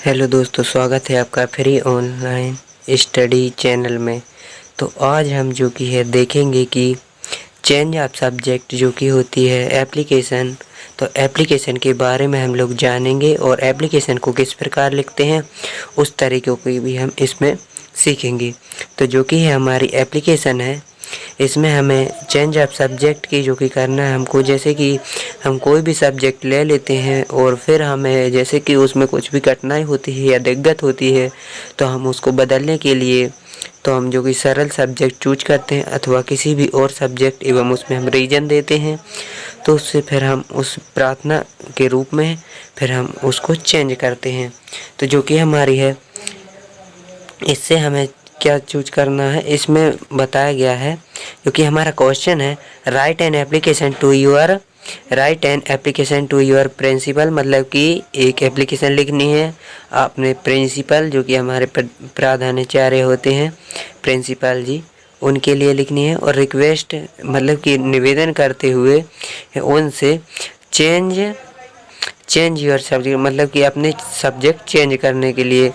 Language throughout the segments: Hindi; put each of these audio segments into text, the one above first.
हेलो दोस्तों, स्वागत है आपका फ्री ऑनलाइन स्टडी चैनल में। तो आज हम जो कि है देखेंगे कि चेंज ऑफ सब्जेक्ट जो कि होती है एप्लीकेशन। तो एप्लीकेशन के बारे में हम लोग जानेंगे और एप्लीकेशन को किस प्रकार लिखते हैं उस तरीक़ों को भी हम इसमें सीखेंगे। तो जो कि है हमारी एप्लीकेशन है, इसमें हमें चेंज ऑफ सब्जेक्ट की जो कि करना है हमको। जैसे कि हम कोई भी सब्जेक्ट ले लेते हैं और फिर हमें जैसे कि उसमें कुछ भी कठिनाई होती है या दिक्कत होती है तो हम उसको बदलने के लिए तो हम जो कि सरल सब्जेक्ट चूज करते हैं अथवा किसी भी और सब्जेक्ट एवं उसमें हम रीजन देते हैं। तो उससे फिर हम उस प्रार्थना के रूप में फिर हम उसको चेंज करते हैं। तो जो कि हमारी है, इससे हमें क्या चूज करना है इसमें बताया गया है। क्योंकि हमारा क्वेश्चन है write an application to your principal, मतलब कि एक एप्लीकेशन लिखनी है अपने प्रिंसिपल जो कि हमारे प्रधानाचार्य होते हैं, प्रिंसिपल जी, उनके लिए लिखनी है। और रिक्वेस्ट मतलब कि निवेदन करते हुए उनसे चेंज योर सब्जेक्ट, मतलब कि अपने सब्जेक्ट चेंज करने के लिए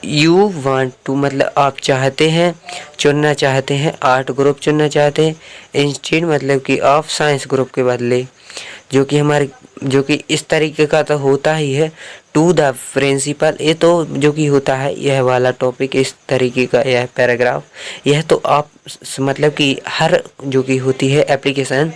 यू वांट टू, मतलब आप चाहते हैं, चुनना चाहते हैं, आर्ट ग्रुप चुनना चाहते हैं इंस्टीड, मतलब कि ऑफ साइंस ग्रुप के बदले। जो कि हमारे जो कि इस तरीके का तो होता ही है टू द प्रिंसिपल, ये तो जो कि होता है यह वाला टॉपिक, इस तरीके का यह पैराग्राफ, यह तो आप मतलब कि हर जो कि होती है एप्लीकेशन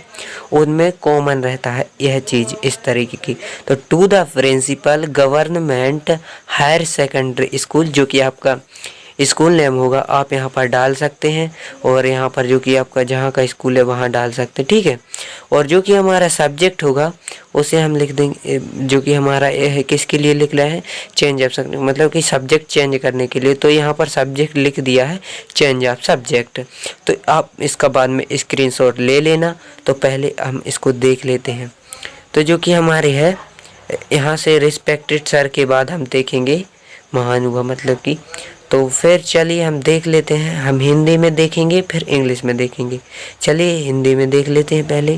उनमें कॉमन रहता है यह चीज़ इस तरीके की। तो to the principal government higher secondary school, जो कि आपका स्कूल नेम होगा आप यहाँ पर डाल सकते हैं और यहाँ पर जो कि आपका जहाँ का स्कूल है वहाँ डाल सकते हैं, ठीक है। और जो कि हमारा सब्जेक्ट होगा उसे हम लिख देंगे, जो कि हमारा यह है किसके लिए लिख रहे हैं, चेंज ऑफ सब्जेक्ट, मतलब कि सब्जेक्ट चेंज करने के लिए। तो यहाँ पर सब्जेक्ट लिख दिया है चेंज ऑफ सब्जेक्ट। तो आप इसका बाद में स्क्रीनशॉट ले लेना। तो पहले हम इसको देख लेते हैं। तो जो कि हमारे है यहाँ से रिस्पेक्टेड सर के बाद हम देखेंगे महान हुआ, मतलब कि। तो फिर चलिए हम देख लेते हैं, हम हिंदी में देखेंगे फिर इंग्लिश में देखेंगे। चलिए हिंदी में देख लेते हैं पहले।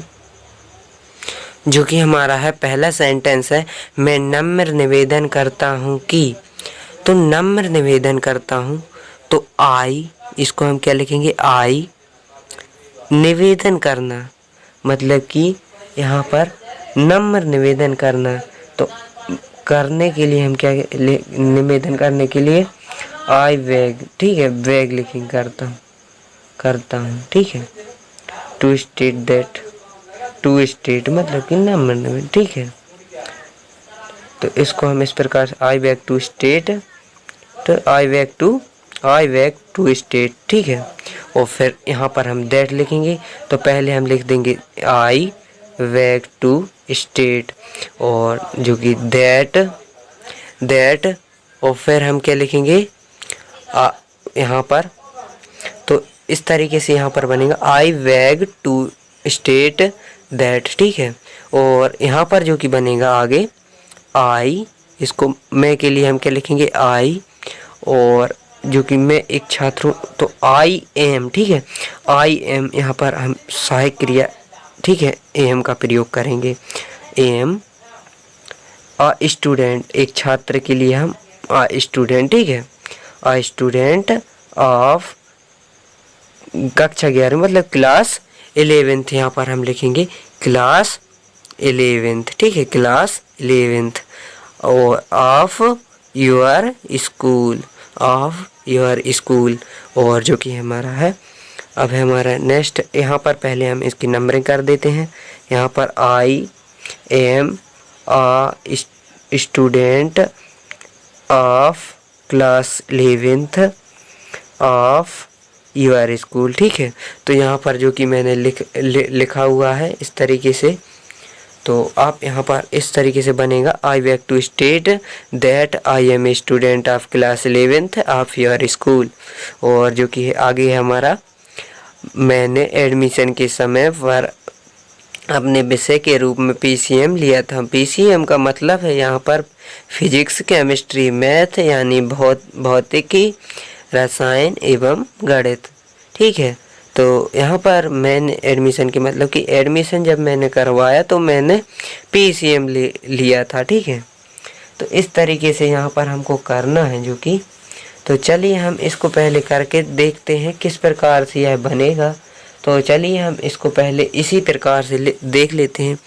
जो कि हमारा है पहला सेंटेंस है, मैं नम्र निवेदन करता हूँ कि। तो नम्र निवेदन करता हूँ, तो आई, इसको हम क्या लिखेंगे, आई। निवेदन करना मतलब कि यहाँ पर नम्र निवेदन करना, तो करने के लिए हम क्या निवेदन करने के लिए आई बेग, ठीक है, बेग लिखेंगे, करता हूँ, ठीक है। To state that, to state मतलब कि नम्र निवेदन, ठीक है। तो इसको हम इस प्रकार से आई बेग टू स्टेट, तो आई बेग टू स्टेट, ठीक है। और फिर यहाँ पर हम दैट लिखेंगे। तो पहले हम लिख देंगे आई बेग टू स्टेट, और जो कि दैट, और फिर हम क्या लिखेंगे यहाँ पर। तो इस तरीके से यहाँ पर बनेगा I beg to state that, ठीक है। और यहाँ पर जो कि बनेगा आगे आई, इसको मैं के लिए हम क्या लिखेंगे आई, और जो कि मैं एक छात्र हूँ तो आई एम, ठीक है। आई एम यहाँ पर हम सहायक क्रिया, ठीक है, एम का प्रयोग करेंगे। एम अ स्टूडेंट, एक छात्र के लिए हम अ स्टूडेंट, ठीक है। अ स्टूडेंट ऑफ कक्षा 11 मतलब क्लास 11th, यहाँ पर हम लिखेंगे क्लास 11th, ठीक है, क्लास 11th। और ऑफ योर स्कूल, और जो कि हमारा है अब हमारा नेक्स्ट, यहाँ पर पहले हम इसकी नंबरिंग कर देते हैं। यहाँ पर I am a student of class 11th of your school, ठीक है। तो यहाँ पर जो कि मैंने लिखा हुआ है इस तरीके से, तो आप यहाँ पर इस तरीके से बनेगा I back to state that I am a student of class 11th of your school. और जो कि आगे है हमारा, मैंने एडमिशन के समय पर अपने विषय के रूप में पीसीएम लिया था। पीसीएम का मतलब है यहाँ पर फिजिक्स, केमिस्ट्री, मैथ, यानी भौतिकी, रसायन एवं गणित, ठीक है। तो यहाँ पर मैंने एडमिशन के मतलब कि एडमिशन जब मैंने करवाया तो मैंने पीसीएम लिया था, ठीक है। तो इस तरीके से यहाँ पर हमको करना है जो कि, तो चलिए हम इसको पहले करके देखते हैं किस प्रकार से यह बनेगा। तो चलिए हम इसको पहले इसी प्रकार से देख लेते हैं।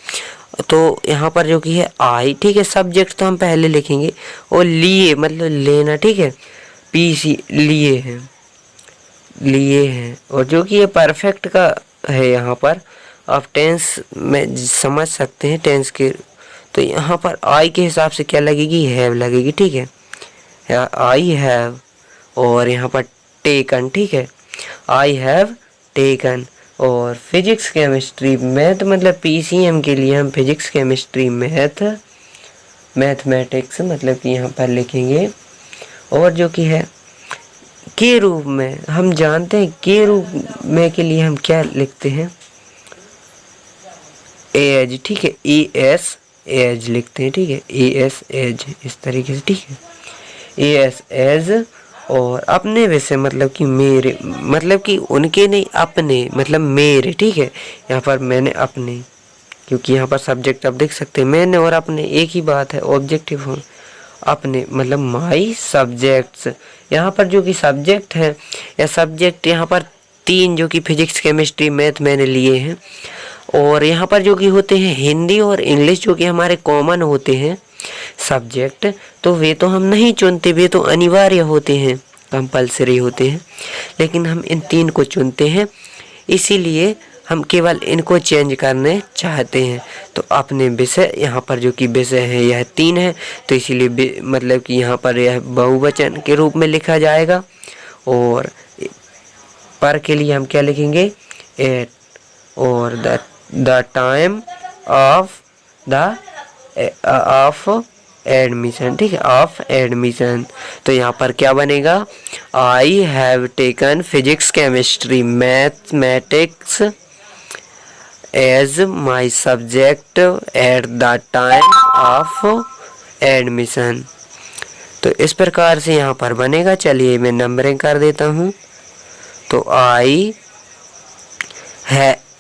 तो यहाँ पर जो कि है आई, ठीक है, सब्जेक्ट तो हम पहले लिखेंगे, और लिए मतलब लेना, ठीक है, पीसी लिए हैं, और जो कि ये परफेक्ट का है। यहाँ पर आप टेंस में समझ सकते हैं टेंस के, तो यहाँ पर आई के हिसाब से क्या लगेगी, हैव लगेगी, ठीक है, आई हैव, और यहाँ पर टेकन, ठीक है, आई हैव टेकन। और फिजिक्स केमिस्ट्री मैथ मतलब पीसीएम के लिए हम फिजिक्स केमिस्ट्री मैथमेटिक्स मतलब कि यहाँ पर लिखेंगे। और जो कि है के रूप में हम जानते हैं, के रूप में के लिए हम क्या लिखते हैं, एज, ठीक है, एस एज लिखते हैं, ठीक है, एस एज, इस तरीके से, ठीक है, एस एज। और अपने वैसे मतलब कि मेरे, मतलब कि उनके नहीं, अपने मतलब मेरे, ठीक है, यहाँ पर मैंने अपने, क्योंकि यहाँ पर सब्जेक्ट आप देख सकते हैं, मैंने और अपने एक ही बात है, ऑब्जेक्टिव फॉर्म, अपने मतलब माई सब्जेक्ट्स। यहाँ पर जो कि सब्जेक्ट है या सब्जेक्ट यहाँ पर 3 जो कि फिजिक्स केमिस्ट्री मैथ मैंने लिए हैं। और यहाँ पर जो कि होते हैं हिंदी और इंग्लिश जो कि हमारे कॉमन होते हैं सब्जेक्ट, तो वे तो हम नहीं चुनते, वे तो अनिवार्य होते हैं, कंपलसरी होते हैं, लेकिन हम इन 3 को चुनते हैं, इसीलिए हम केवल इनको चेंज करने चाहते हैं। तो अपने विषय, यहाँ पर जो कि विषय है यह 3 है, तो इसीलिए मतलब कि यहाँ पर यह बहुवचन के रूप में लिखा जाएगा। और पर के लिए हम क्या लिखेंगे, एट, और द टाइम ऑफ एडमिशन, ठीक है, ऑफ एडमिशन। तो यहाँ पर क्या बनेगा, I have taken physics chemistry mathematics as my subject at the time of admission. तो इस प्रकार से यहाँ पर बनेगा। चलिए मैं नंबरिंग कर देता हूँ। तो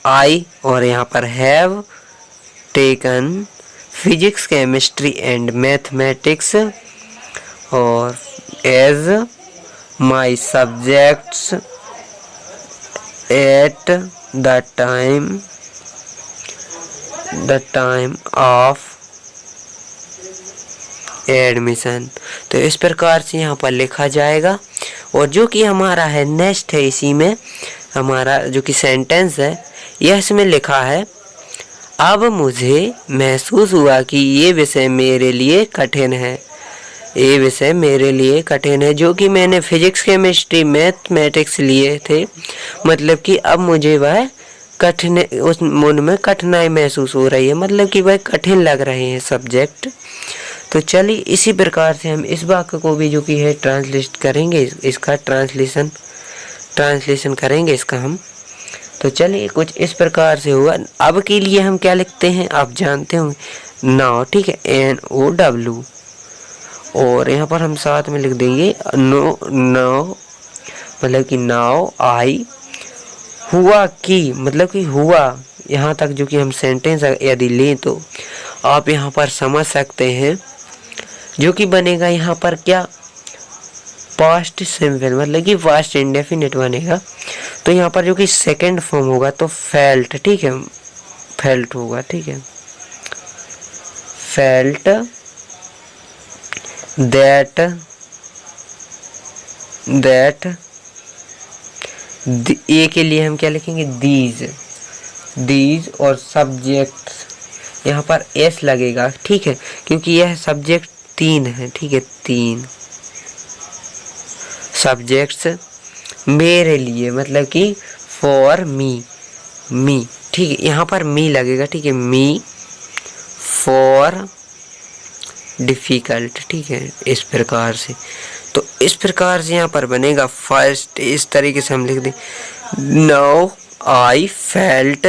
आई और यहाँ पर have taken physics chemistry and mathematics और as my subjects at the time of admission. तो इस प्रकार से यहाँ पर लिखा जाएगा। और जो कि हमारा है नेक्स्ट है, इसी में हमारा जो कि सेंटेंस है, यह इसमें लिखा है, अब मुझे महसूस हुआ कि ये विषय मेरे लिए कठिन है। ये विषय मेरे लिए कठिन है, जो कि मैंने फिजिक्स केमिस्ट्री मैथमेटिक्स लिए थे, मतलब कि अब मुझे वह कठिन, उस मन में कठिनाई महसूस हो रही है, मतलब कि वह कठिन लग रहे हैं सब्जेक्ट। तो चलिए इसी प्रकार से हम इस वाक्य को भी जो कि है ट्रांसलेट करेंगे, इसका ट्रांसलेशन करेंगे इसका हम। तो चलिए कुछ इस प्रकार से हुआ। अब के लिए हम क्या लिखते हैं आप जानते हो, नाउ, ठीक है, NOW। और यहाँ पर हम साथ में लिख देंगे नो मतलब कि नाउ आई, हुआ कि मतलब कि हुआ। यहाँ तक जो कि हम सेंटेंस यदि लें तो आप यहाँ पर समझ सकते हैं, जो कि बनेगा यहाँ पर क्या, पास्ट सिंपल मतलब कि पास्ट इंडेफिनिट बनेगा। तो यहाँ पर जो कि सेकंड फॉर्म होगा तो फेल्ट, ठीक है, फेल्ट होगा, ठीक है, फेल्ट दैट ए के लिए हम क्या लिखेंगे, दीज और सब्जेक्ट यहाँ पर एस लगेगा, ठीक है, क्योंकि यह सब्जेक्ट 3 है, ठीक है, 3 सब्जेक्ट्स मेरे लिए मतलब कि फॉर मी, ठीक है, यहाँ पर मी लगेगा, ठीक है, मी फॉर डिफिकल्ट, ठीक है, इस प्रकार से। तो इस प्रकार से यहाँ पर बनेगा फर्स्ट, इस तरीके से हम लिख दें, now I felt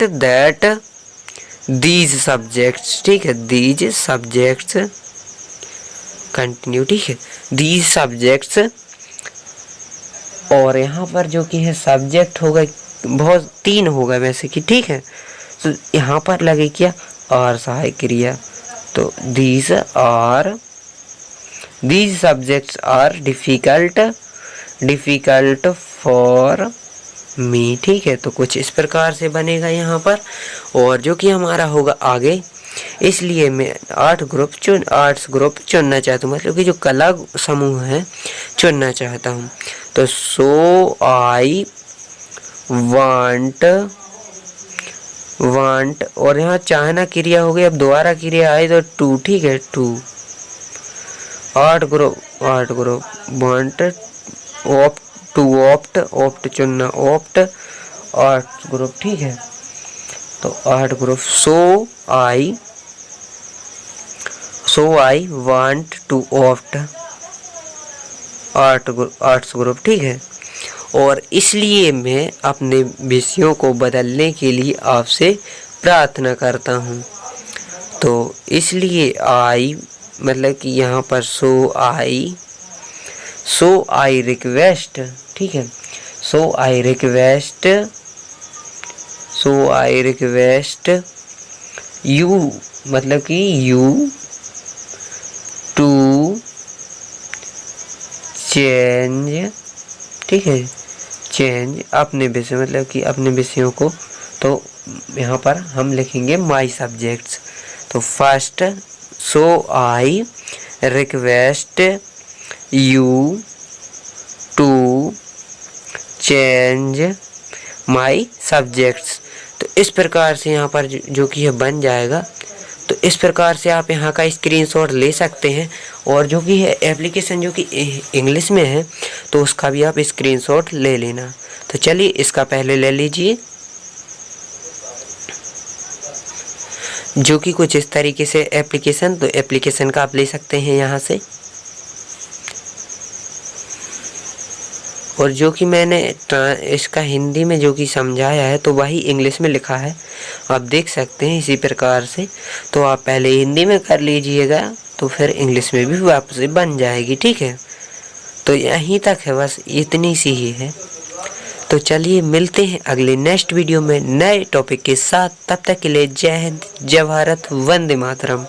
that these subjects, ठीक है, दीज सब्जेक्ट्स कंटिन्यू, ठीक है, दीज सब्जेक्ट्स। और यहाँ पर जो कि है सब्जेक्ट होगा बहुत 3 होगा वैसे कि, ठीक है, तो यहाँ पर लगे क्या, और सहायक क्रिया तो these subjects are difficult for me, ठीक है। तो कुछ इस प्रकार से बनेगा यहाँ पर। और जो कि हमारा होगा आगे, इसलिए मैं आर्ट्स ग्रुप चुनना चाहता हूँ, मतलब कि जो कला समूह है चुनना चाहता हूँ। तो सो आई वांट और यहाँ चाहना क्रिया हो गई। अब दोबारा क्रिया आई तो टू, ठीक है, to art group want opt चुनना, ऑप्ट आर्ट ग्रुप, ठीक है। तो art group so I want to opt arts group, ठीक है। और इसलिए मैं अपने विषयों को बदलने के लिए आपसे प्रार्थना करता हूँ। तो इसलिए आई मतलब कि यहाँ पर सो आई रिक्वेस्ट, ठीक है, सो आई रिक्वेस्ट यू मतलब कि यू टू चेंज, ठीक है, चेंज अपने विषय मतलब कि अपने विषयों को। तो यहाँ पर हम लिखेंगे माई सब्जेक्ट्स। तो first so I request you to change my subjects. तो इस प्रकार से यहाँ पर जो कि यह बन जाएगा। तो इस प्रकार से आप यहाँ का स्क्रीनशॉट ले सकते हैं। और जो कि है एप्लीकेशन जो कि इंग्लिश में है तो उसका भी आप स्क्रीनशॉट ले लेना। तो चलिए इसका पहले ले लीजिए, जो कि कुछ इस तरीके से एप्लीकेशन। तो एप्लीकेशन का आप ले सकते हैं यहाँ से। और जो कि मैंने इसका हिंदी में जो कि समझाया है तो वही इंग्लिश में लिखा है, आप देख सकते हैं इसी प्रकार से। तो आप पहले हिंदी में कर लीजिएगा तो फिर इंग्लिश में भी वापस बन जाएगी, ठीक है। तो यहीं तक है, बस इतनी सी ही है। तो चलिए मिलते हैं अगले नेक्स्ट वीडियो में नए टॉपिक के साथ। तब तक के लिए जय हिंद, जय भारत, वंदे मातरम।